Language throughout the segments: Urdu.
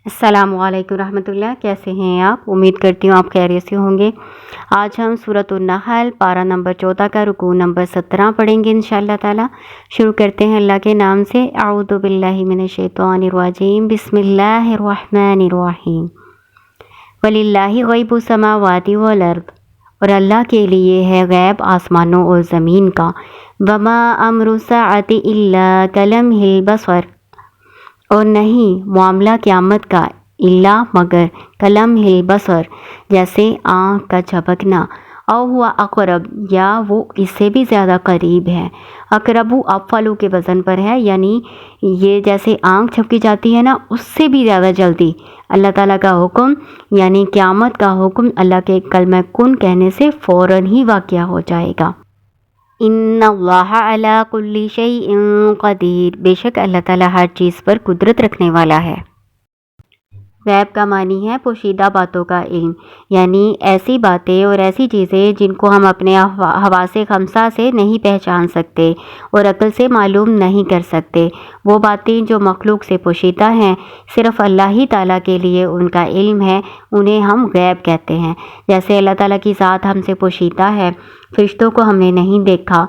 السلام علیکم ورحمۃ اللہ، کیسے ہیں آپ؟ امید کرتی ہوں آپ خیریت سے ہوں گے۔ آج ہم سورۃ النحل پارہ نمبر 14 کا رکوع نمبر 17 پڑھیں گے انشاءاللہ تعالی۔ شروع کرتے ہیں اللہ کے نام سے۔ اعوذ باللہ من الشیطان الرجیم، بسم اللہ الرحمن الرحیم۔ وَلِلَّهِ غیب السماوات والارض، اور اللہ کے لیے ہے غیب آسمانوں اور زمین کا۔ وما امر الساعۃ الا کلمح البصر، اور نہیں معاملہ قیامت کا الا مگر کلمح البصر، جیسے آنکھ کا جھپکنا۔ او ہوا اقرب، یا وہ اس سے بھی زیادہ قریب ہے۔ اقرب افعلوا کے وزن پر ہے، یعنی یہ جیسے آنکھ جھپکی جاتی ہے نا، اس سے بھی زیادہ جلدی اللہ تعالیٰ کا حکم، یعنی قیامت کا حکم اللہ کے کلمہ کن کہنے سے فوراً ہی واقع ہو جائے گا۔ ان اللہ علی کل شیء قدیر، بے شک اللہ تعالیٰ ہر چیز پر قدرت رکھنے والا ہے۔ غیب کا معنی ہے پوشیدہ باتوں کا علم، یعنی ایسی باتیں اور ایسی چیزیں جن کو ہم اپنے حواس خمسہ سے نہیں پہچان سکتے اور عقل سے معلوم نہیں کر سکتے۔ وہ باتیں جو مخلوق سے پوشیدہ ہیں، صرف اللہ ہی تعالیٰ کے لیے ان کا علم ہے، انہیں ہم غیب کہتے ہیں۔ جیسے اللہ تعالیٰ کی ذات ہم سے پوشیدہ ہے، فرشتوں کو ہم نے نہیں دیکھا،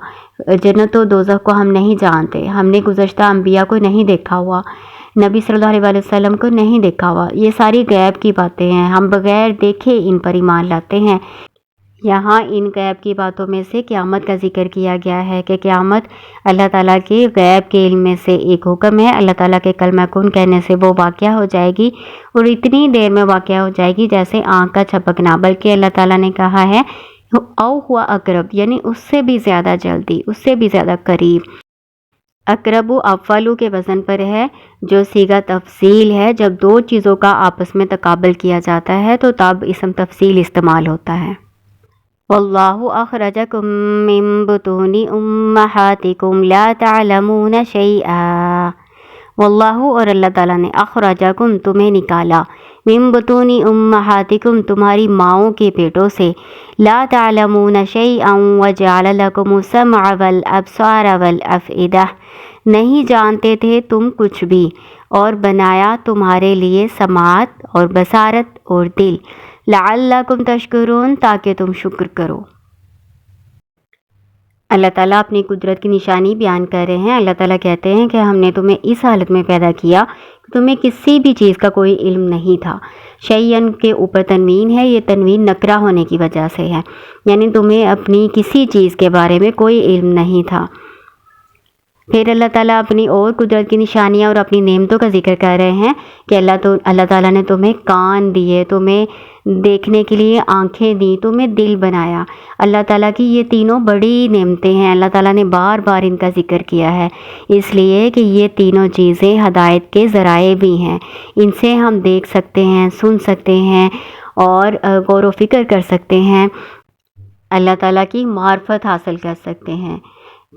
جنت و دوزخ کو ہم نہیں جانتے، ہم نے گزشتہ انبیاء کو نہیں دیکھا ہوا، نبی صلی اللہ علیہ وسلم کو نہیں دیکھا ہوا۔ یہ ساری غیب کی باتیں ہیں، ہم بغیر دیکھے ان پر ایمان لاتے ہیں۔ یہاں ان غیب کی باتوں میں سے قیامت کا ذکر کیا گیا ہے کہ قیامت اللہ تعالیٰ کے غیب کے علم میں سے ایک حکم ہے۔ اللہ تعالیٰ کے کلمہ کن کہنے سے وہ واقع ہو جائے گی، اور اتنی دیر میں واقع ہو جائے گی جیسے آنکھ کا جھپکنا۔ بلکہ اللہ تعالیٰ نے کہا ہے او ہوا اقرب، یعنی اس سے بھی زیادہ جلدی، اس سے بھی زیادہ قریب۔ اقرب افعلوا کے وزن پر ہے، جو صیغہ تفصیل ہے۔ جب دو چیزوں کا آپس میں تقابل کیا جاتا ہے تو تب اسم تفصیل استعمال ہوتا ہے۔ واللہ اخرجکم من بطون امہاتکم لا تعلمون شیئا، واللہ اور اللہ تعالیٰ نے اخرجکم تمہیں نکالا، من بطون امہاتکم تمہاری ماؤں کے پیٹوں سے، لا تعلمون شیئا وجعل لکم السمع والابصار والافئدہ، نہیں جانتے تھے تم کچھ بھی، اور بنایا تمہارے لیے سماعت اور بصارت اور دل، لعلکم تشکرون تاکہ تم شکر کرو۔ اللہ تعالیٰ اپنی قدرت کی نشانی بیان کر رہے ہیں۔ اللہ تعالیٰ کہتے ہیں کہ ہم نے تمہیں اس حالت میں پیدا کیا کہ تمہیں کسی بھی چیز کا کوئی علم نہیں تھا۔ شیئن کے اوپر تنوین ہے، یہ تنوین نکرہ ہونے کی وجہ سے ہے، یعنی تمہیں اپنی کسی چیز کے بارے میں کوئی علم نہیں تھا۔ پھر اللہ تعالیٰ اپنی اور قدرت کی نشانیاں اور اپنی نعمتوں کا ذکر کر رہے ہیں کہ اللہ تعالیٰ نے تمہیں کان دیے، تمہیں دیکھنے کے لیے آنکھیں دی، تمہیں دل بنایا۔ اللہ تعالیٰ کی یہ تینوں بڑی نعمتیں ہیں، اللہ تعالیٰ نے بار بار ان کا ذکر کیا ہے، اس لیے کہ یہ تینوں چیزیں ہدایت کے ذرائع بھی ہیں۔ ان سے ہم دیکھ سکتے ہیں، سن سکتے ہیں اور غور و فکر کر سکتے ہیں، اللہ تعالیٰ کی معرفت حاصل کر سکتے ہیں۔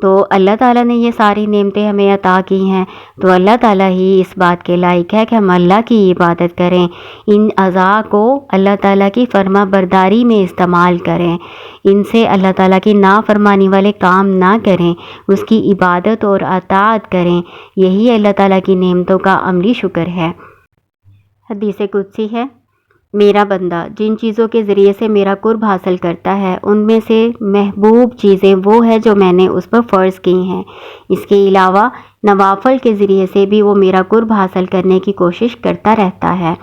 تو اللہ تعالیٰ نے یہ ساری نعمتیں ہمیں عطا کی ہیں، تو اللہ تعالیٰ ہی اس بات کے لائق ہے کہ ہم اللہ کی عبادت کریں، ان اعضاء کو اللہ تعالیٰ کی فرما برداری میں استعمال کریں، ان سے اللہ تعالیٰ کی نافرمانی والے کام نہ کریں، اس کی عبادت اور اطاعت کریں۔ یہی اللہ تعالیٰ کی نعمتوں کا عملی شکر ہے۔ حدیث قدسی ہے، میرا بندہ جن چیزوں کے ذریعے سے میرا قرب حاصل کرتا ہے ان میں سے محبوب چیزیں وہ ہے جو میں نے اس پر فرض کی ہیں، اس کے علاوہ نوافل کے ذریعے سے بھی وہ میرا قرب حاصل کرنے کی کوشش کرتا رہتا ہے،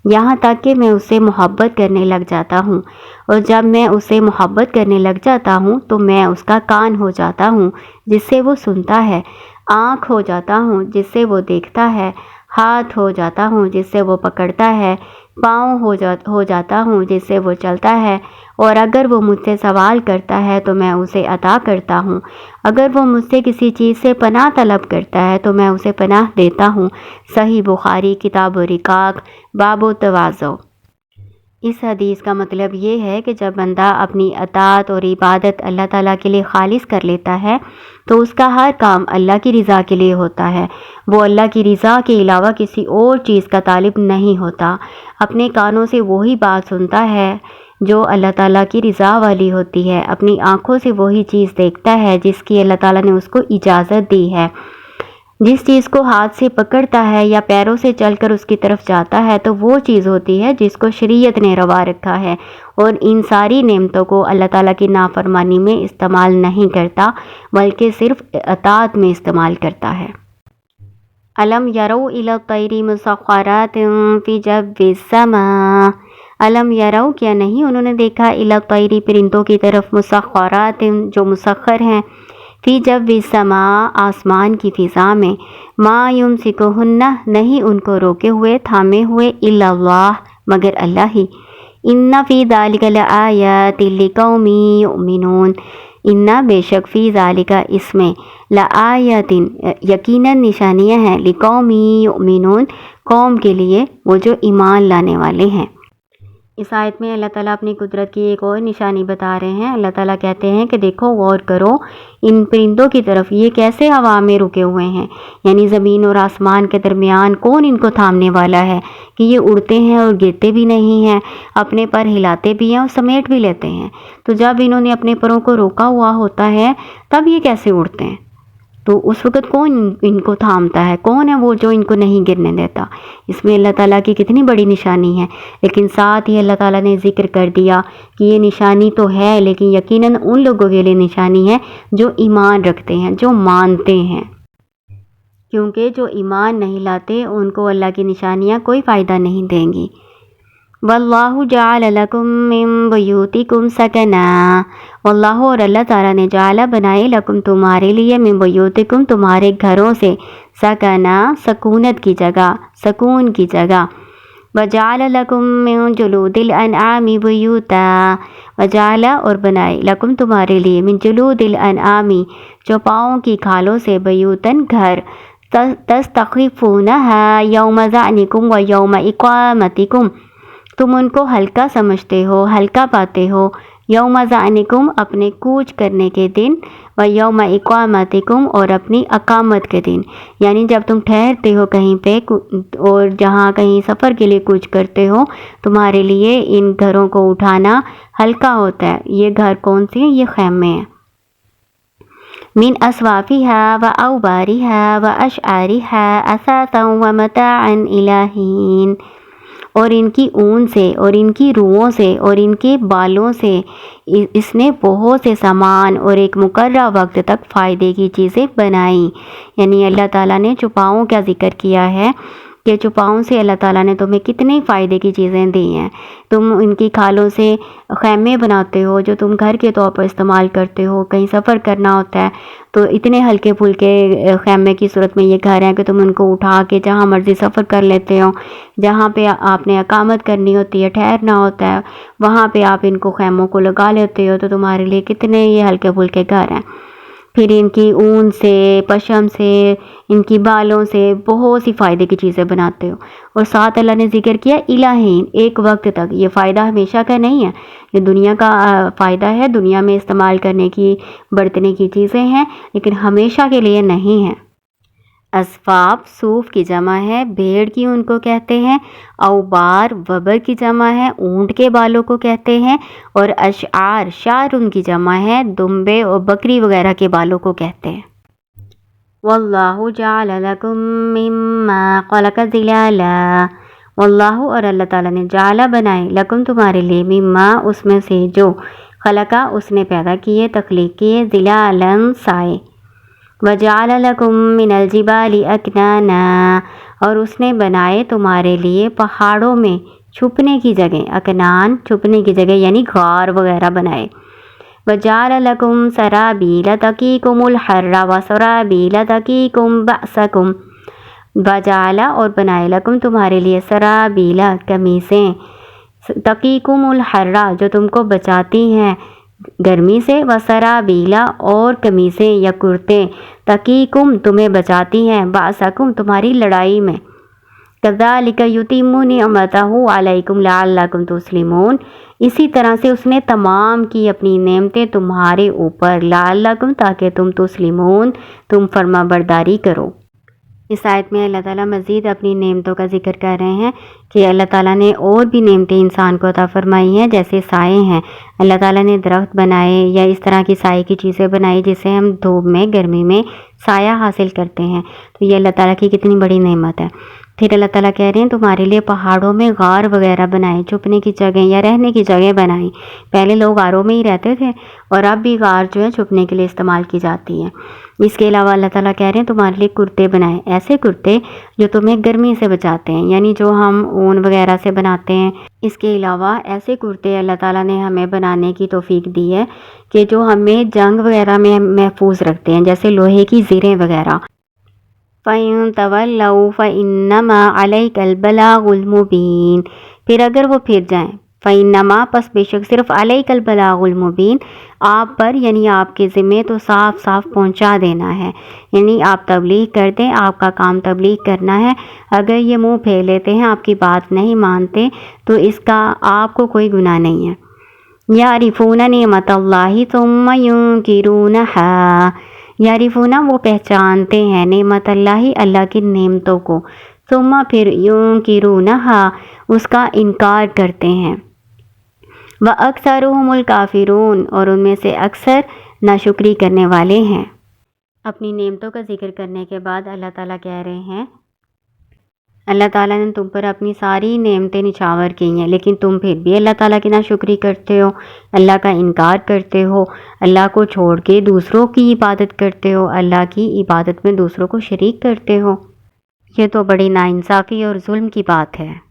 یہاں تک کہ میں اس سے محبت کرنے لگ جاتا ہوں، اور جب میں اس سے محبت کرنے لگ جاتا ہوں تو میں اس کا کان ہو جاتا ہوں جس سے وہ سنتا ہے، آنکھ ہو جاتا ہوں جس سے وہ دیکھتا ہے، ہاتھ ہو جاتا ہوں جس سے وہ پکڑتا ہے، پاؤں ہو جاتا ہوں جس سے وہ چلتا ہے، اور اگر وہ مجھ سے سوال کرتا ہے تو میں اسے عطا کرتا ہوں، اگر وہ مجھ سے کسی چیز سے پناہ طلب کرتا ہے تو میں اسے پناہ دیتا ہوں۔ صحیح بخاری کتاب الرقاق باب التواضع۔ اس حدیث کا مطلب یہ ہے کہ جب بندہ اپنی اطاعت اور عبادت اللہ تعالیٰ کے لیے خالص کر لیتا ہے تو اس کا ہر کام اللہ کی رضا کے لیے ہوتا ہے، وہ اللہ کی رضا کے علاوہ کسی اور چیز کا طالب نہیں ہوتا، اپنے کانوں سے وہی بات سنتا ہے جو اللہ تعالیٰ کی رضا والی ہوتی ہے، اپنی آنکھوں سے وہی چیز دیکھتا ہے جس کی اللہ تعالیٰ نے اس کو اجازت دی ہے، جس چیز کو ہاتھ سے پکڑتا ہے یا پیروں سے چل کر اس کی طرف جاتا ہے تو وہ چیز ہوتی ہے جس کو شریعت نے روا رکھا ہے، اور ان ساری نعمتوں کو اللہ تعالیٰ کی نافرمانی میں استعمال نہیں کرتا بلکہ صرف اطاعت میں استعمال کرتا ہے۔ الم یرو الی الطیر مسخرات فی جو السماء، الم یرو کیا نہیں انہوں نے دیکھا الی الطیر پرندوں کی طرف مسخرات جو مسخر ہیں، فی جو السماء آسمان کی فضا میں، ما یمسکہن نہیں ان کو روکے ہوئے تھامے ہوئے الا اللہ مگر اللہ ہی، ان فی ذالک لآیات لقوم یؤمنون، ان بے شک فی ذالک اس میں لآیات یقیناً نشانیاں ہیں، لقوم یؤمنون قوم کے لیے وہ جو ایمان لانے والے ہیں۔ اس آیت میں اللہ تعالیٰ اپنی قدرت کی ایک اور نشانی بتا رہے ہیں۔ اللہ تعالیٰ کہتے ہیں کہ دیکھو غور کرو ان پرندوں کی طرف، یہ کیسے ہوا میں رکے ہوئے ہیں، یعنی زمین اور آسمان کے درمیان کون ان کو تھامنے والا ہے کہ یہ اڑتے ہیں اور گرتے بھی نہیں ہیں، اپنے پر ہلاتے بھی ہیں اور سمیٹ بھی لیتے ہیں۔ تو جب انہوں نے اپنے پروں کو روکا ہوا ہوتا ہے تب یہ کیسے اڑتے ہیں؟ تو اس وقت کون ان کو تھامتا ہے؟ کون ہے وہ جو ان کو نہیں گرنے دیتا؟ اس میں اللہ تعالیٰ کی کتنی بڑی نشانی ہے، لیکن ساتھ ہی اللہ تعالیٰ نے ذکر کر دیا کہ یہ نشانی تو ہے لیکن یقیناً ان لوگوں کے لیے نشانی ہے جو ایمان رکھتے ہیں، جو مانتے ہیں، کیونکہ جو ایمان نہیں لاتے ان کو اللہ کی نشانیاں کوئی فائدہ نہیں دیں گی۔ واللہ جعل لکم من بیوتکم سکنا، واللہ اور اللہ تعالیٰ نے جعل بنائے لکم تمہارے لیے من بیوتکم تمہارے گھروں سے سکنا سکونت کی جگہ، سکون کی جگہ، وجعل لکم من جلود الانعام بیوتا، وجعل اور بنائے لکم تمہارے لیے من جلود الانعام چوپاؤں کی کھالوں سے بیوتن گھر، تستخفونہا یوم ظعنکم و یوم اقامتکم تم ان کو ہلکا سمجھتے ہو، ہلکا پاتے ہو، یوم ظعنکم اپنے کوچ کرنے کے دن، و یوم اقامتکم اور اپنی اقامت کے دن، یعنی جب تم ٹھہرتے ہو کہیں پہ اور جہاں کہیں سفر کے لیے کوچ کرتے ہو تمہارے لیے ان گھروں کو اٹھانا ہلکا ہوتا ہے۔ یہ گھر کون سے ہیں؟ یہ خیمے ہیں۔ من اصوافها واوبارها واشعارها اثاثا ومتاعا الى حین، اور ان کی اون سے اور ان کی روؤں سے اور ان کے بالوں سے اس نے بہت سے سامان اور ایک مقررہ وقت تک فائدے کی چیزیں بنائیں، یعنی اللہ تعالیٰ نے چھپاؤں کا ذکر کیا ہے کہ چھپاؤں سے اللہ تعالیٰ نے تمہیں کتنے فائدے کی چیزیں دی ہیں۔ تم ان کی کھالوں سے خیمے بناتے ہو جو تم گھر کے طور پر استعمال کرتے ہو، کہیں سفر کرنا ہوتا ہے تو اتنے ہلکے پھلکے خیمے کی صورت میں یہ گھر ہیں کہ تم ان کو اٹھا کے جہاں مرضی سفر کر لیتے ہو، جہاں پہ آپ نے اقامت کرنی ہوتی ہے، ٹھہرنا ہوتا ہے، وہاں پہ آپ ان کو خیموں کو لگا لیتے ہو، تو تمہارے لیے کتنے یہ ہلکے پھلکے گھر ہیں۔ پھر ان کی اون سے، پشم سے، ان کی بالوں سے بہت سی فائدے کی چیزیں بناتے ہو، اور ساتھ اللہ نے ذکر کیا الہین ایک وقت تک، یہ فائدہ ہمیشہ کا نہیں ہے، یہ دنیا کا فائدہ ہے، دنیا میں استعمال کرنے کی برتنے کی چیزیں ہیں لیکن ہمیشہ کے لیے نہیں ہیں۔ اصفاف صوف کی جمع ہے، بھیڑ کی ان کو کہتے ہیں، اوبار وبر کی جمع ہے، اونٹ کے بالوں کو کہتے ہیں، اور اشعار شعر ان کی جمع ہے، دمبے اور بکری وغیرہ کے بالوں کو کہتے ہیں۔ واللہ جعل لکم مما خلق ظلالا، واللہ اور اللہ تعالیٰ نے جعل بنائے لکم تمہارے لیے مما اس میں سے جو خلقہ اس نے پیدا کیے، تخلیق کیے، ظلالا سائے، وجعل لکم من الجبال اکنانا اور اس نے بنائے تمہارے لیے پہاڑوں میں چھپنے کی جگہ، اکنان چھپنے کی جگہ یعنی غار وغیرہ بنائے، وجعل لکم سرابیل تقیکم الحر وسرابیل تقیکم بأسکم، وجعل اور بنائے لکم تمہارے لیے سرابیل قمیصیں، تقیکم الحر جو تم کو بچاتی ہیں گرمی سے، وسرابیلا اور قمیصیں یا کرتے، تقیکم تمہیں بچاتی ہیں، بأسکم تمہاری لڑائی میں، کذالک یتم نعمتہ علیکم لعلکم تسلمون اسی طرح سے اس نے تمام کی اپنی نعمتیں تمہارے اوپر، لعلکم تاکہ تم تسلمون تم فرما برداری کرو۔ اس آیت میں اللہ تعالیٰ مزید اپنی نعمتوں کا ذکر کر رہے ہیں کہ اللہ تعالیٰ نے اور بھی نعمتیں انسان کو عطا فرمائی ہیں، جیسے سائے ہیں۔ اللہ تعالیٰ نے درخت بنائے یا اس طرح کی سائے کی چیزیں بنائی جس سے ہم دھوپ میں گرمی میں سایہ حاصل کرتے ہیں، تو یہ اللہ تعالیٰ کی کتنی بڑی نعمت ہے۔ پھر اللہ تعالیٰ کہہ رہے ہیں تمہارے لیے پہاڑوں میں غار وغیرہ بنائے، چھپنے کی جگہ یا رہنے کی جگہ بنائیں۔ پہلے لوگ غاروں میں ہی رہتے تھے اور اب بھی غار جو ہے چھپنے کے لیے استعمال کی جاتی ہے۔ اس کے علاوہ اللہ تعالیٰ کہہ رہے ہیں تمہارے لیے کرتے بنائے، ایسے کرتے جو تمہیں گرمی سے بچاتے ہیں، یعنی جو ہم اون وغیرہ سے بناتے ہیں۔ اس کے علاوہ ایسے کرتے اللہ تعالیٰ نے ہمیں بنانے کی توفیق دی ہے کہ جو ہمیں جنگ وغیرہ میں محفوظ رکھتے ہیں، جیسے لوہے کی زریں وغیرہ۔ فَإِن تَوَلَّوْا فَإِنَّمَا عَلَيْكَ الْبَلَاغُ الْمُبِينُ، پھر اگر وہ پھر جائیں، فَإِنَّمَا پس بے شک صرف عَلَيْكَ الْبَلَاغُ الْمُبِينُ، آپ پر یعنی آپ کے ذمے تو صاف صاف پہنچا دینا ہے، یعنی آپ تبلیغ کر دیں، آپ کا کام تبلیغ کرنا ہے۔ اگر یہ منہ پھیر لیتے ہیں، آپ کی بات نہیں مانتے، تو اس کا آپ کو کوئی گناہ نہیں ہے۔ یعرفون نعمت اللہ ثم ینکرونہا، یعرفون وہ پہچانتے ہیں، نعمت اللہ کی نعمتوں کو، ثم پھر ینکرونہا اس کا انکار کرتے ہیں۔ وَأَكْثَرُهُمُ الْكَافِرُونَ اور ان میں سے اکثر ناشکری کرنے والے ہیں۔ اپنی نعمتوں کا ذکر کرنے کے بعد اللہ تعالیٰ کہہ رہے ہیں اللہ تعالیٰ نے تم پر اپنی ساری نعمتیں نچھاور کی ہیں، لیکن تم پھر بھی اللہ تعالیٰ کی ناشکری کرتے ہو، اللہ کا انکار کرتے ہو، اللہ کو چھوڑ کے دوسروں کی عبادت کرتے ہو، اللہ کی عبادت میں دوسروں کو شریک کرتے ہو۔ یہ تو بڑی ناانصافی اور ظلم کی بات ہے۔